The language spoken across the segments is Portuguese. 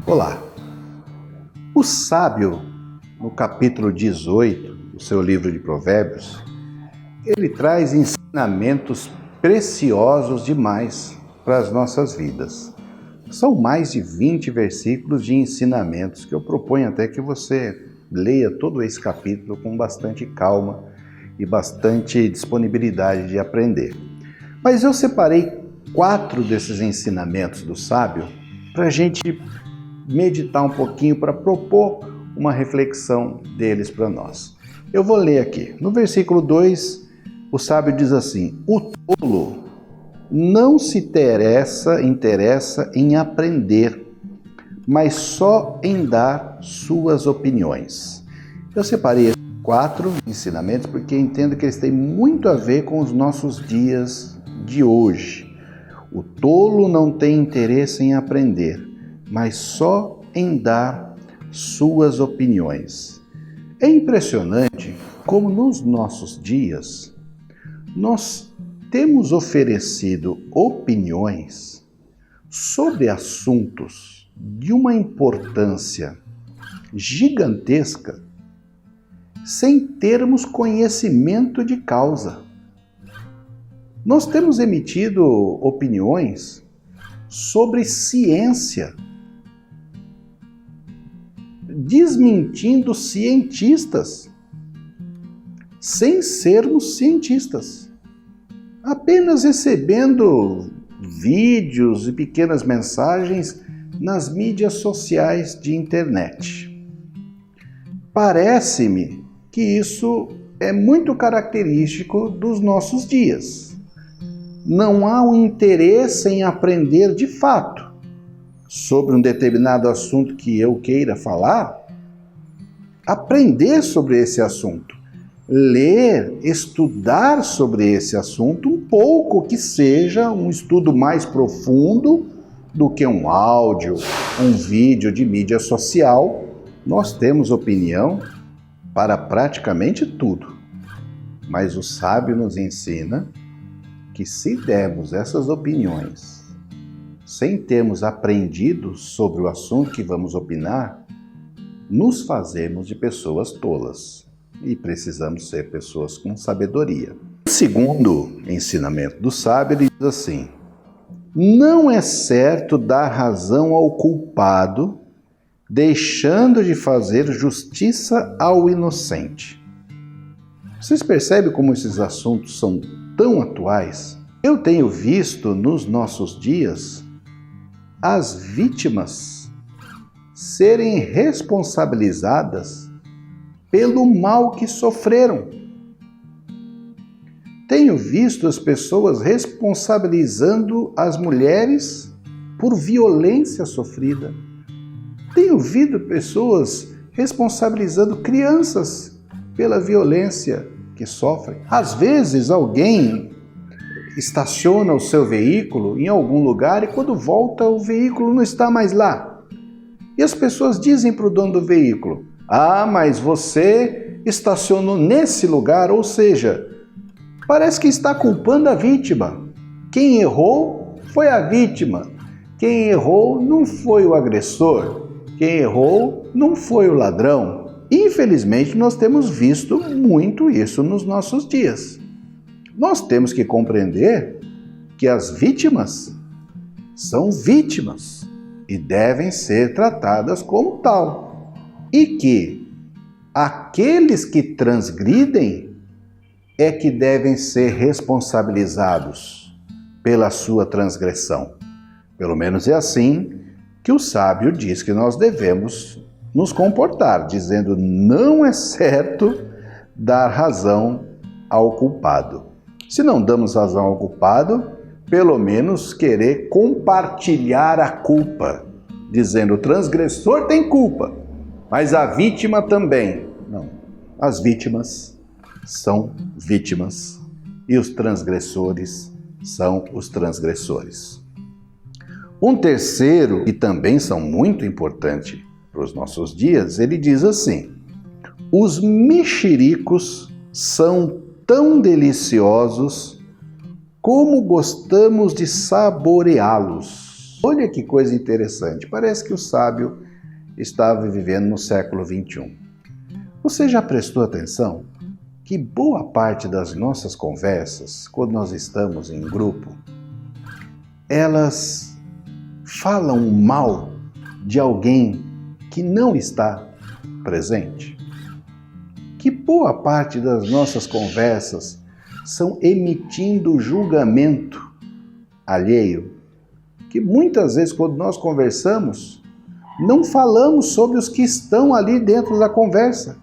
Olá! O sábio, no capítulo 18 do seu livro de Provérbios, ele traz ensinamentos preciosos demais para as nossas vidas. São mais de 20 versículos de ensinamentos que eu proponho até que você leia todo esse capítulo com bastante calma e bastante disponibilidade de aprender. Mas eu separei 4 desses ensinamentos do sábio para a gente meditar um pouquinho, para propor uma reflexão deles para nós. Eu vou ler aqui. No versículo 2, o sábio diz assim: o tolo não se interessa em aprender, mas só em dar suas opiniões. Eu separei 4 ensinamentos porque entendo que eles têm muito a ver com os nossos dias de hoje. O tolo não tem interesse em aprender, mas só em dar suas opiniões. É impressionante como nos nossos dias nós temos oferecido opiniões sobre assuntos de uma importância gigantesca sem termos conhecimento de causa. Nós temos emitido opiniões sobre ciência, desmentindo cientistas, sem sermos cientistas, apenas recebendo vídeos e pequenas mensagens nas mídias sociais de internet. Parece-me que isso é muito característico dos nossos dias. Não há um interesse em aprender de fato sobre um determinado assunto que eu queira falar, aprender sobre esse assunto, ler, estudar sobre esse assunto, um pouco que seja um estudo mais profundo do que um áudio, um vídeo de mídia social. Nós temos opinião para praticamente tudo, mas o sábio nos ensina que se dermos essas opiniões sem termos aprendido sobre o assunto que vamos opinar, nos fazemos de pessoas tolas e precisamos ser pessoas com sabedoria. O segundo ensinamento do sábio, ele diz assim: não é certo dar razão ao culpado, deixando de fazer justiça ao inocente. Vocês percebem como esses assuntos são tão atuais? Eu tenho visto nos nossos dias as vítimas serem responsabilizadas pelo mal que sofreram. Tenho visto as pessoas responsabilizando as mulheres por violência sofrida. Tenho visto pessoas responsabilizando crianças pela violência que sofrem. Às vezes alguém estaciona o seu veículo em algum lugar e quando volta o veículo não está mais lá. E as pessoas dizem para o dono do veículo: ah, mas você estacionou nesse lugar, ou seja, parece que está culpando a vítima. Quem errou foi a vítima. Quem errou não foi o agressor. Quem errou não foi o ladrão. Infelizmente, nós temos visto muito isso nos nossos dias. Nós temos que compreender que as vítimas são vítimas e devem ser tratadas como tal. E que aqueles que transgridem é que devem ser responsabilizados pela sua transgressão. Pelo menos é assim que o sábio diz que nós devemos nos comportar, dizendo: não é certo dar razão ao culpado. Se não damos razão ao culpado, pelo menos querer compartilhar a culpa, dizendo: o transgressor tem culpa, mas a vítima também. Não, as vítimas são vítimas e os transgressores são os transgressores. Um terceiro, que também são muito importante para os nossos dias, ele diz assim: os mexericos são tão deliciosos como gostamos de saboreá-los. Olha que coisa interessante, parece que o sábio estava vivendo no século XXI. Você já prestou atenção que boa parte das nossas conversas, quando nós estamos em grupo, elas falam mal de alguém que não está presente? Que boa parte das nossas conversas são emitindo julgamento alheio, que muitas vezes quando nós conversamos, não falamos sobre os que estão ali dentro da conversa,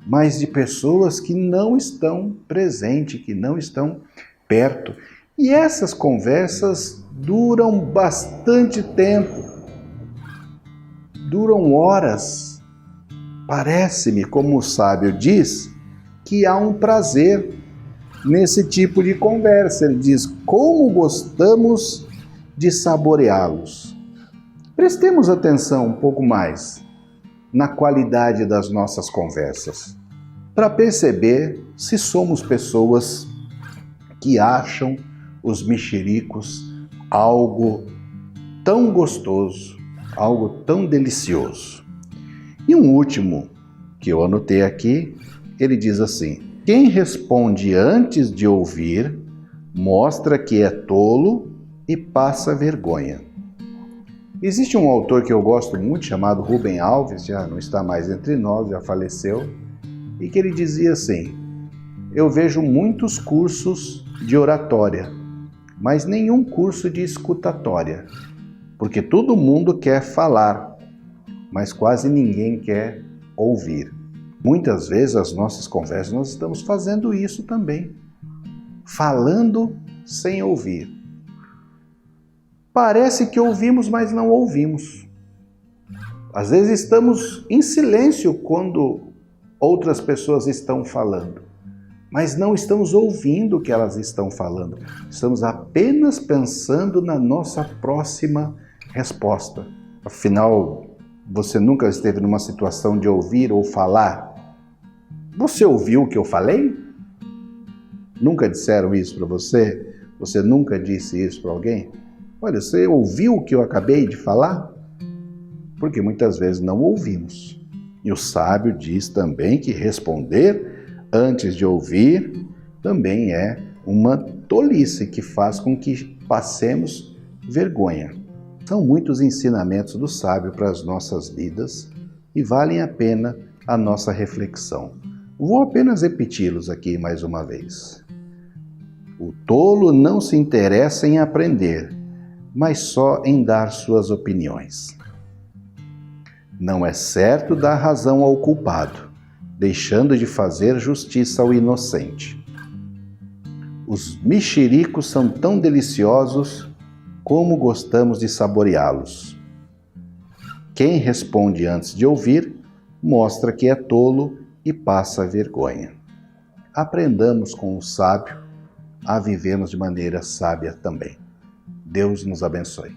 mas de pessoas que não estão presentes, que não estão perto. E essas conversas duram bastante tempo, duram horas. Parece-me, como o sábio diz, que há um prazer nesse tipo de conversa. Ele diz, como gostamos de saboreá-los. Prestemos atenção um pouco mais na qualidade das nossas conversas, para perceber se somos pessoas que acham os mexericos algo tão gostoso, algo tão delicioso. E um último que eu anotei aqui, ele diz assim, quem responde antes de ouvir, mostra que é tolo e passa vergonha. Existe um autor que eu gosto muito, chamado Rubem Alves, já não está mais entre nós, já faleceu, e que ele dizia assim, eu vejo muitos cursos de oratória, mas nenhum curso de escutatória, porque todo mundo quer falar, mas quase ninguém quer ouvir. Muitas vezes as nossas conversas nós estamos fazendo isso também, falando sem ouvir. Parece que ouvimos, mas não ouvimos. Às vezes estamos em silêncio quando outras pessoas estão falando, mas não estamos ouvindo o que elas estão falando. Estamos apenas pensando na nossa próxima resposta. Afinal, você nunca esteve numa situação de ouvir ou falar? Você ouviu o que eu falei? Nunca disseram isso para você? Você nunca disse isso para alguém? Olha, você ouviu o que eu acabei de falar? Porque muitas vezes não ouvimos. E o sábio diz também que responder antes de ouvir também é uma tolice que faz com que passemos vergonha. São muitos ensinamentos do sábio para as nossas vidas e valem a pena a nossa reflexão. Vou apenas repeti-los aqui mais uma vez. O tolo não se interessa em aprender, mas só em dar suas opiniões. Não é certo dar razão ao culpado, deixando de fazer justiça ao inocente. Os mexericos são tão deliciosos como gostamos de saboreá-los. Quem responde antes de ouvir, mostra que é tolo e passa vergonha. Aprendamos com o sábio a vivermos de maneira sábia também. Deus nos abençoe.